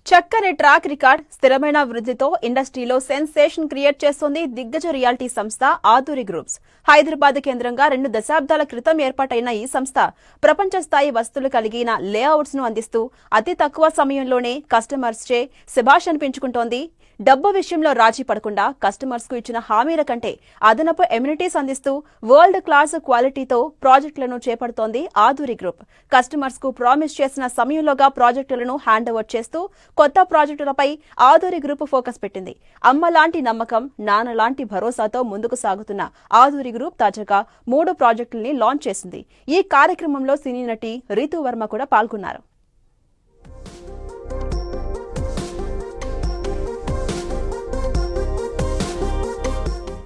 చక్కని track record, స్థిరమైన వృద్ధితో ఇండస్ట్రీలో సెన్సేషన్ క్రియేట్ చేస్తోంది దిగ్గజ రియాలిటీ సంస్థ ఆధురి గ్రూప్స్. హైదరాబాద్ కేంద్రంగా 2 దశాబ్దాల క్రితం ఏర్పాటైన ఈ సంస్థ ప్రపంచ స్థాయి వస్తువులు కలిగిన లేఅవుట్స్ ను అందిస్తూ అతి తక్కువ సమయంలోనే కస్టమర్స్ చే శభాష్ అనిపించుకుంటోంది. డబ్బు విషయంలో రాజీ పడకుండా కస్టమర్స్ కు ఇచ్చిన హామీల కంటే అదనపు ఎమ్యూనిటీస్ అందిస్తూ వరల్డ్ క్లాస్ క్వాలిటీతో ప్రాజెక్టులను చేపడుతోంది ఆధురి గ్రూప్. కస్టమర్స్ కు ప్రామిస్ చేసిన సమయంలోగా ప్రాజెక్టులను హ్యాండ్ ఓవర్ చేస్తూ కొత్త ప్రాజెక్టులపై ఆధురి గ్రూప్ ఫోకస్ పెట్టింది. అమ్మ లాంటి నమ్మకం, నాన్న లాంటి భరోసాతో ముందుకు సాగుతున్న ఆధురి గ్రూప్ తాజాగా 3 ప్రాజెక్టుల్ని లాంచ్ చేసింది. ఈ కార్యక్రమంలో సినీ నటి రీతూ వర్మ కూడా పాల్గొన్నారు.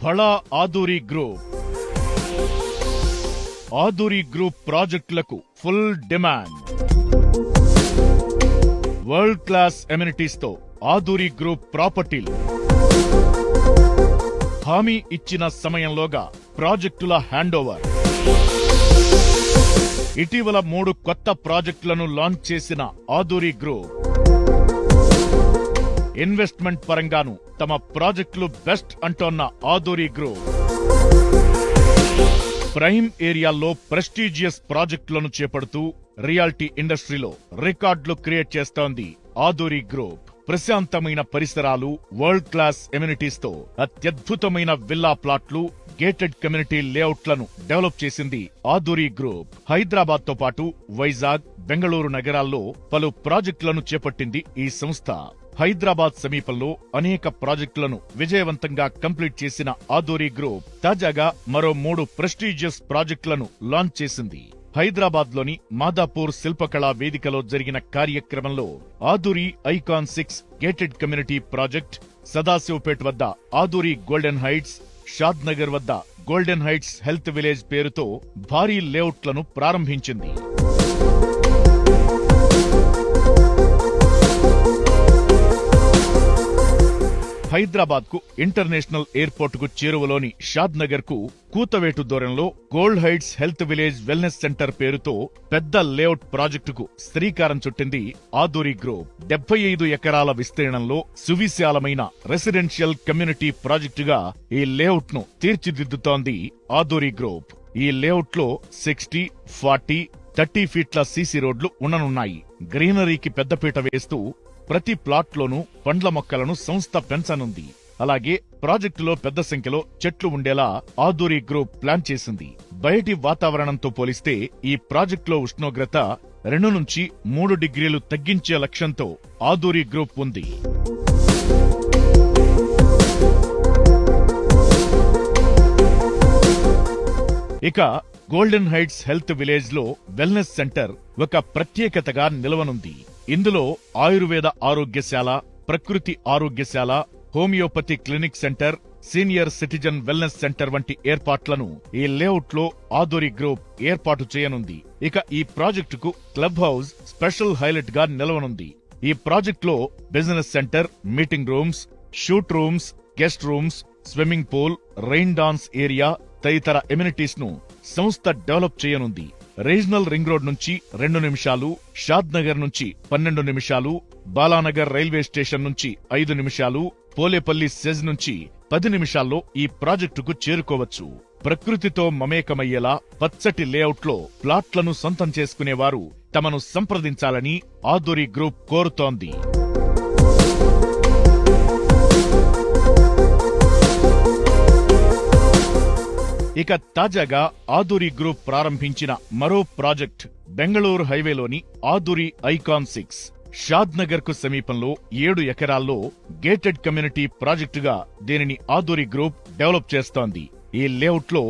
బడా ఆధురి గ్రూప్ ప్రాజెక్టులకు full demand. World class amenities తో ఆధురి గ్రూప్ ప్రాపర్టీలు. హామీ ఇచ్చిన సమయంలోగా ప్రాజెక్టుల హ్యాండ్ ఓవర్. ఇటీవల 3 కొత్త ప్రాజెక్టులను లాంచ్ చేసిన ఆధురి గ్రూప్ ఇన్వెస్ట్మెంట్ పరంగాను తమ ప్రాజెక్టులు బెస్ట్ అంటోన్న ఆధురి గ్రూప్ ప్రైమ్ ఏరియాల్లో ప్రెస్టీజియస్ ప్రాజెక్టులను చేపడుతూ రియాలిటీ ఇండస్ట్రీలో రికార్డులు క్రియేట్ చేస్తోంది ఆధురి గ్రూప్. ప్రశాంతమైన పరిసరాలు, వరల్డ్ క్లాస్ ఎమ్యూనిటీస్ తో అత్యద్భుతమైన విల్లా ప్లాట్లు, గేటెడ్ కమ్యూనిటీ లేఅవుట్లను డెవలప్ చేసింది ఆధురి గ్రూప్. హైదరాబాద్ తో పాటు వైజాగ్, బెంగళూరు నగరాల్లో పలు ప్రాజెక్టులను చేపట్టింది ఈ సంస్థ. హైదరాబాద్ సమీపంలో అనేక ప్రాజెక్టులను విజయవంతంగా కంప్లీట్ చేసిన ఆధురి గ్రూప్ తాజాగా మరో 3 ప్రెస్టీజియస్ ప్రాజెక్టులను లాంచ్ చేసింది. హైదరాబాద్ లోని మాదాపూర్ శిల్పకళా వేదికలో జరిగిన కార్యక్రమంలో Aadhuri Icon 6 gated community project, Sadashivpet వద్ద Aadhuri Golden Heights, Shadnagar వద్ద గోల్డెన్ హైట్స్ హెల్త్ విలేజ్ పేరుతో భారీ లేఅవుట్లను ప్రారంభించింది. హైదరాబాద్ కు ఇంటర్నేషనల్ ఎయిర్పోర్ట్ కు చేరువలోని షాద్ నగర్ కు కూతవేటు దూరంలో gold heights health village wellness centre పేరుతో పెద్ద లేఅవుట్ ప్రాజెక్టుకు శ్రీకారం చుట్టింది ఆధురి గ్రూప్. 75 ఎకరాల విస్తీర్ణంలో సువిశాలమైన రెసిడెన్షియల్ కమ్యూనిటీ ప్రాజెక్టుగా ఈ లేఅవుట్ ను తీర్చిదిద్దుతోంది ఆధురి గ్రూప్. ఈ లేఅవుట్ లో 60, 40, 30 ఫీట్ల సీసీ రోడ్లు ఉండనున్నాయి. గ్రీనరీకి పెద్దపీట వేస్తూ ప్రతి ప్లాట్లోనూ పండ్ల మొక్కలను సంస్థ పెంచనుంది. అలాగే ప్రాజెక్టులో పెద్ద సంఖ్యలో చెట్లు ఉండేలా ఆధురి గ్రూప్ ప్లాన్ చేసింది. బయటి వాతావరణంతో పోలిస్తే ఈ ప్రాజెక్టులో ఉష్ణోగ్రత 2 నుంచి 3 డిగ్రీలు తగ్గించే లక్ష్యంతో ఆధురి గ్రూప్ ఉంది. ఇక గోల్డెన్ హైట్స్ హెల్త్ విలేజ్ లో వెల్నెస్ సెంటర్ ఒక ప్రత్యేకతగా నిలవనుంది. ఇందులో ఆయుర్వేద ఆరోగ్యశాల, ప్రకృతి ఆరోగ్యశాల, homeopathy clinic centre, senior citizen wellness centre వంటి ఏర్పాట్లను ఈ లేఅవుట్ లో ఆధురి గ్రూప్ ఏర్పాటు చేయనుంది. ఇక ఈ ప్రాజెక్టుకు క్లబ్ హౌస్ స్పెషల్ హైలైట్ గా నిలవనుంది. ఈ ప్రాజెక్టులో business centre, meeting rooms, shoot rooms, guest rooms, swimming pool, rain dance area తదితర ఎమ్యూనిటీస్ ను సంస్థ డెవలప్ చేయనుంది. రీజనల్ రింగ్ రోడ్ నుంచి 2 నిమిషాలు, షాద్ నగర్ నుంచి 12 నిమిషాలు, బాలానగర్ రైల్వే స్టేషన్ నుంచి 5 నిమిషాలు, పోలేపల్లి సెజ్ నుంచి 10 నిమిషాల్లో ఈ ప్రాజెక్టుకు చేరుకోవచ్చు. ప్రకృతితో మమేకమయ్యేలా పచ్చటి లేఅవుట్ లో ప్లాట్లను సొంతం చేసుకునేవారు తమను సంప్రదించాలని ఆధురి గ్రూప్ కోరుతోంది. ఇక తాజాగా ఆధురి గ్రూప్ ప్రారంభించిన మరో ప్రాజెక్ట్ బెంగళూరు హైవేలోని ఆధురి ఐకాన్ 6. షాద్ నగర్ కు సమీపంలో 7 ఎకరాల్లో గేటెడ్ కమ్యూనిటీ ప్రాజెక్టుగా దీనిని ఆధురి గ్రూప్ డెవలప్ చేస్తోంది. ఈ లేఅవుట్ లో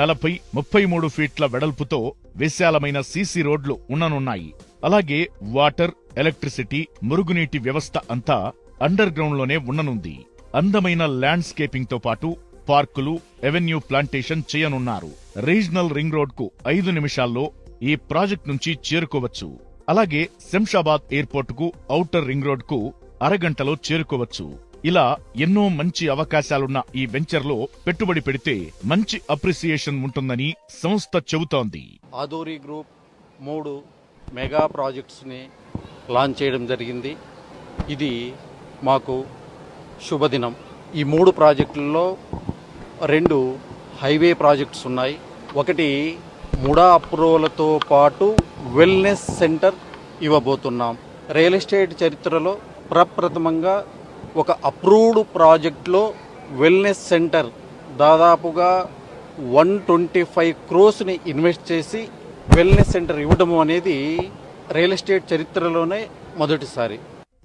40, 33 ఫీట్ల వెడల్పుతో విశాలమైన సీసీ రోడ్లు ఉండనున్నాయి. అలాగే వాటర్, ఎలక్ట్రిసిటీ, మురుగునీటి వ్యవస్థ అంతా అండర్ గ్రౌండ్ లోనే ఉండనుంది. అందమైన ల్యాండ్స్కేపింగ్ తో పాటు పార్కులు, ఎవెన్యూ ప్లాంటేషన్ చేయనున్నారు. రీజనల్ రింగ్ రోడ్ కు 5 నిమిషాల్లో ఈ ప్రాజెక్ట్ నుంచి చేరుకోవచ్చు. అలాగే శంషాబాద్ ఎయిర్పోర్ట్ కు ఔటర్ రింగ్ రోడ్ కు అరగంటలో చేరుకోవచ్చు. ఇలా ఎన్నో మంచి అవకాశాలున్న ఈ వెంచర్లో పెట్టుబడి పెడితే మంచి అప్రిసియేషన్ ఉంటుందని సంస్థ చెబుతోంది. ఆధురి గ్రూప్ 3 మెగా ప్రాజెక్ట్స్ ని లాంచ్ చేయడం జరిగింది. ఇది మాకు శుభదినం. ఈ 3 ప్రాజెక్టుల్లో 2 హైవే ప్రాజెక్ట్స్ ఉన్నాయి. ఒకటి ముడా అప్రూవల్తో పాటు వెల్నెస్ సెంటర్ ఇవ్వబోతున్నాం. రియల్ ఎస్టేట్ చరిత్రలో ప్రప్రథమంగా ఒక అప్రూవ్డ్ ప్రాజెక్ట్లో వెల్నెస్ సెంటర్ దాదాపుగా 125 క్రోస్ని ఇన్వెస్ట్ చేసి వెల్నెస్ సెంటర్ ఇవ్వడం అనేది రియల్ ఎస్టేట్ చరిత్రలోనే మొదటిసారి.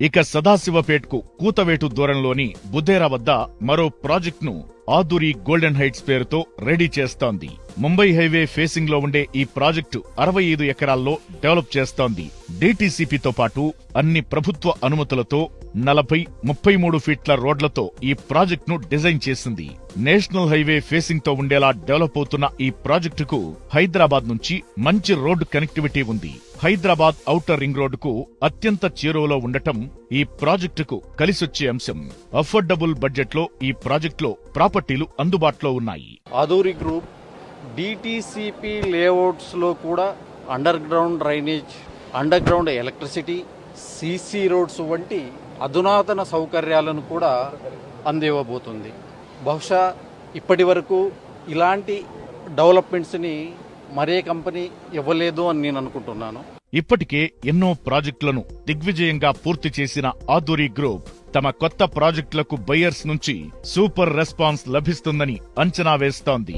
ఇక సదాశివపేట్కు కూతవేటు దూరంలోని బుధేరా వద్ద మరో ప్రాజెక్టును ఆదూరి గోల్డెన్ హైట్స్ పేరుతో రెడీ చేస్తోంది. ముంబై హైవే ఫేసింగ్ లో ఉండే ఈ ప్రాజెక్టు 65 ఎకరాల్లో డెవలప్ చేస్తోంది. డీటీసీపీతో పాటు అన్ని ప్రభుత్వ అనుమతులతో 40-33 ఫీట్ల రోడ్లతో ఈ ప్రాజెక్టును డిజైన్ చేసింది. నేషనల్ హైవే ఫేసింగ్ తో ఉండేలా డెవలప్ అవుతున్న ఈ ప్రాజెక్టుకు హైదరాబాద్ నుంచి మంచి రోడ్డు కనెక్టివిటీ ఉంది. హైదరాబాద్ ఔటర్ రింగ్ రోడ్డుకు అత్యంత చేరువలో ఉండటం ఈ ప్రాజెక్టుకు కలిసొచ్చే అంశం. అఫోర్డబుల్ బడ్జెట్లో ఈ ప్రాజెక్టులో ప్రాపర్టీలు అందుబాటులో ఉన్నాయి. ఆదూరి గ్రూప్ డిటిసిపి లేఅవుట్స్లో కూడా under ground drainage, under ground electricity, CC roads వంటి అధునాతన సౌకర్యాలను కూడా అందివ్వబోతుంది. బహుశా ఇప్పటి వరకు ఇలాంటి డెవలప్మెంట్స్ని మరే కంపెనీ ఇవ్వలేదు అని నేను అనుకుంటున్నాను. ఇప్పటికే ఎన్నో ప్రాజెక్టులను దిగ్విజయంగా పూర్తి చేసిన ఆదూరి గ్రూప్ తమ కొత్త ప్రాజెక్టులకు బయ్యర్స్ నుంచి సూపర్ రెస్పాన్స్ లభిస్తుందని అంచనా వేస్తోంది.